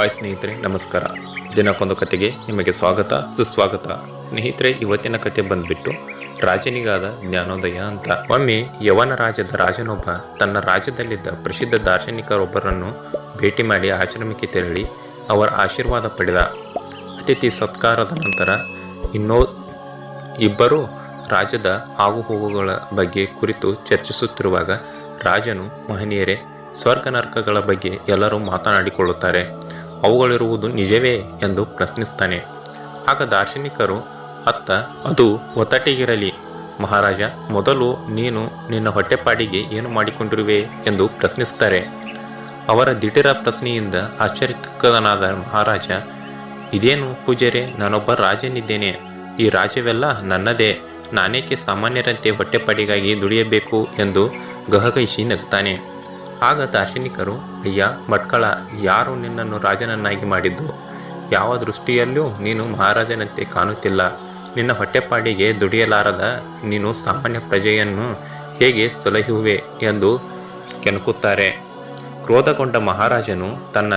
Hi ಸ್ನೇಹಿತರೆ, ನಮಸ್ಕಾರ. ದಿನಕ್ಕೊಂದು ಕತೆಗೆ ನಿಮಗೆ ಸ್ವಾಗತ ಸುಸ್ವಾಗತ. ಸ್ನೇಹಿತರೆ, ಇವತ್ತಿನ ಕತೆ ಬಂದ್ಬಿಟ್ಟು ರಾಜನಿಗಾದ ಜ್ಞಾನೋದಯ ಅಂತ. ಒಮ್ಮೆ ಯವನ ರಾಜ್ಯದ ರಾಜನೊಬ್ಬ ತನ್ನ ರಾಜ್ಯದಲ್ಲಿದ್ದ ಪ್ರಸಿದ್ಧ ದಾರ್ಶನಿಕರೊಬ್ಬರನ್ನು ಭೇಟಿ ಮಾಡಿ ಆಶ್ರಮಕ್ಕೆ ತೆರಳಿ ಅವರ ಆಶೀರ್ವಾದ ಪಡೆದ. ಅತಿಥಿ ಸತ್ಕಾರದ ನಂತರ ಇಬ್ಬರು ರಾಜ್ಯದ ಆಗುಹೋಗುಗಳ ಬಗ್ಗೆ ಕುರಿತು ಚರ್ಚಿಸುತ್ತಿರುವಾಗ ರಾಜನು, ಮಹನೀಯರೇ, ಸ್ವರ್ಗ ನರಕಗಳ ಬಗ್ಗೆ ಎಲ್ಲರೂ ಮಾತನಾಡಿಕೊಳ್ಳುತ್ತಾರೆ, ಅವುಗಳಿರುವುದು ನಿಜವೇ ಎಂದು ಪ್ರಶ್ನಿಸ್ತಾನೆ. ಆಗ ದಾರ್ಶನಿಕರು, ಅದು ಒತ್ತಟಿಗಿರಲಿ ಮಹಾರಾಜ, ಮೊದಲು ನೀನು ನಿನ್ನ ಹೊಟ್ಟೆಪಾಡಿಗೆ ಏನು ಮಾಡಿಕೊಂಡಿರುವೆ ಎಂದು ಪ್ರಶ್ನಿಸ್ತಾರೆ. ಅವರ ದಿಢೀರ ಪ್ರಶ್ನೆಯಿಂದ ಆಶ್ಚರ್ಯಚಕಿತನಾದ ಮಹಾರಾಜ, ಇದೇನು ಪೂಜಾರೆ, ನಾನೊಬ್ಬ ರಾಜನಿದ್ದೇನೆ, ಈ ರಾಜ್ಯವೆಲ್ಲ ನನ್ನದೇ, ನಾನೇಕೆ ಸಾಮಾನ್ಯರಂತೆ ಹೊಟ್ಟೆಪಾಡಿಗಾಗಿ ದುಡಿಯಬೇಕು ಎಂದು ಗಹಗಹಿಸಿ ನಗ್ತಾನೆ. ಆಗ ದಾರ್ಶನಿಕರು, ಅಯ್ಯ ಭಟ್ಕಳ, ಯಾರು ನಿನ್ನನ್ನು ರಾಜನನ್ನಾಗಿ ಮಾಡಿದ್ದು? ಯಾವ ದೃಷ್ಟಿಯಲ್ಲೂ ನೀನು ಮಹಾರಾಜನಂತೆ ಕಾಣುತ್ತಿಲ್ಲ. ನಿನ್ನ ಹೊಟ್ಟೆಪಾಡಿಗೆ ದುಡಿಯಲಾರದ ನೀನು ಸಾಮಾನ್ಯ ಪ್ರಜೆಯನ್ನು ಹೇಗೆ ಸಲಹುವೆ ಎಂದು ಕೆಣಕುತ್ತಾರೆ. ಕ್ರೋಧಗೊಂಡ ಮಹಾರಾಜನು ತನ್ನ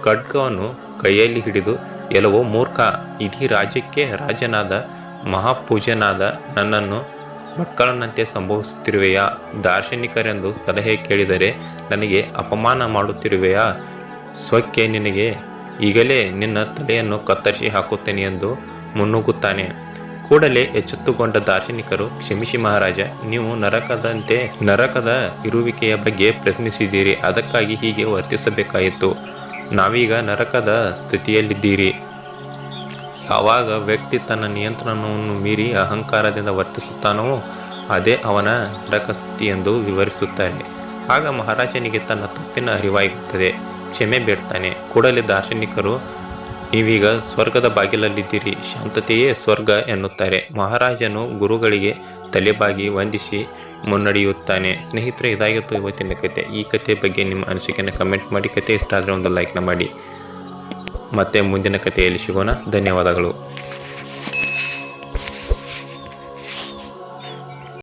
ಖಡ್ಗವನ್ನು ಕೈಯಲ್ಲಿ ಹಿಡಿದು, ಎಲ್ಲವೋ ಮೂರ್ಖ, ಇಡೀ ರಾಜ್ಯಕ್ಕೆ ರಾಜನಾದ ಮಹಾಪೂಜ್ಯನಾದ ನನ್ನನ್ನು ಭಟ್ಕಳನಂತೆ ಸಂಭವಿಸುತ್ತಿರುವೆಯಾ? ದಾರ್ಶನಿಕರೆಂದು ಸಲಹೆ ಕೇಳಿದರೆ ನನಗೆ ಅಪಮಾನ ಮಾಡುತ್ತಿರುವೆಯಾ? ಸ್ವಕ್ಕೆ ನಿನಗೆ ಈಗಲೇ ನಿನ್ನ ತಲೆಯನ್ನು ಕತ್ತರಿಸಿ ಹಾಕುತ್ತೇನೆ ಎಂದು ಮುನ್ನುಗ್ಗುತ್ತಾನೆ. ಕೂಡಲೇ ಎಚ್ಚೆತ್ತುಕೊಂಡ ದಾರ್ಶನಿಕರು, ಕ್ಷಮಿಸಿ ಮಹಾರಾಜ, ನೀವು ನರಕದ ಇರುವಿಕೆಯ ಬಗ್ಗೆ ಪ್ರಶ್ನಿಸಿದ್ದೀರಿ, ಅದಕ್ಕಾಗಿ ಹೀಗೆ ವರ್ತಿಸಬೇಕಾಯಿತು. ನಾವೀಗ ನರಕದ ಸ್ಥಿತಿಯಲ್ಲಿದ್ದೀರಿ. ಯಾವಾಗ ವ್ಯಕ್ತಿ ತನ್ನ ನಿಯಂತ್ರಣವನ್ನು ಮೀರಿ ಅಹಂಕಾರದಿಂದ ವರ್ತಿಸುತ್ತಾನೋ ಅದೇ ಅವನ ನರಕ ಸ್ಥಿತಿ ಎಂದು ವಿವರಿಸುತ್ತಾರೆ. ಆಗ ಮಹಾರಾಜನಿಗೆ ತನ್ನ ತಪ್ಪಿನ ಅರಿವಾಗುತ್ತದೆ, ಕ್ಷಮೆ ಬೇಡ್ತಾನೆ. ಕೂಡಲೇ ದಾರ್ಶನಿಕರು, ನೀವೀಗ ಸ್ವರ್ಗದ ಬಾಗಿಲಲ್ಲಿದ್ದೀರಿ, ಶಾಂತತೆಯೇ ಸ್ವರ್ಗ ಎನ್ನುತ್ತಾರೆ. ಮಹಾರಾಜನು ಗುರುಗಳಿಗೆ ತಲೆಬಾಗಿ ವಂದಿಸಿ ಮುನ್ನಡೆಯುತ್ತಾನೆ. ಸ್ನೇಹಿತರೆ, ಇದಾಗಿತ್ತು ಇವತ್ತಿನ ಕತೆ. ಈ ಕತೆ ಬಗ್ಗೆ ನಿಮ್ಮ ಅನಿಸಿಕೆಯನ್ನು ಕಮೆಂಟ್ ಮಾಡಿ. ಕತೆ ಇಷ್ಟ ಆದರೆ ಒಂದು ಲೈಕ್ನ ಮಾಡಿ. ಮತ್ತೆ ಮುಂದಿನ ಕಥೆಯಲ್ಲಿ ಸಿಗೋಣ. ಧನ್ಯವಾದಗಳು.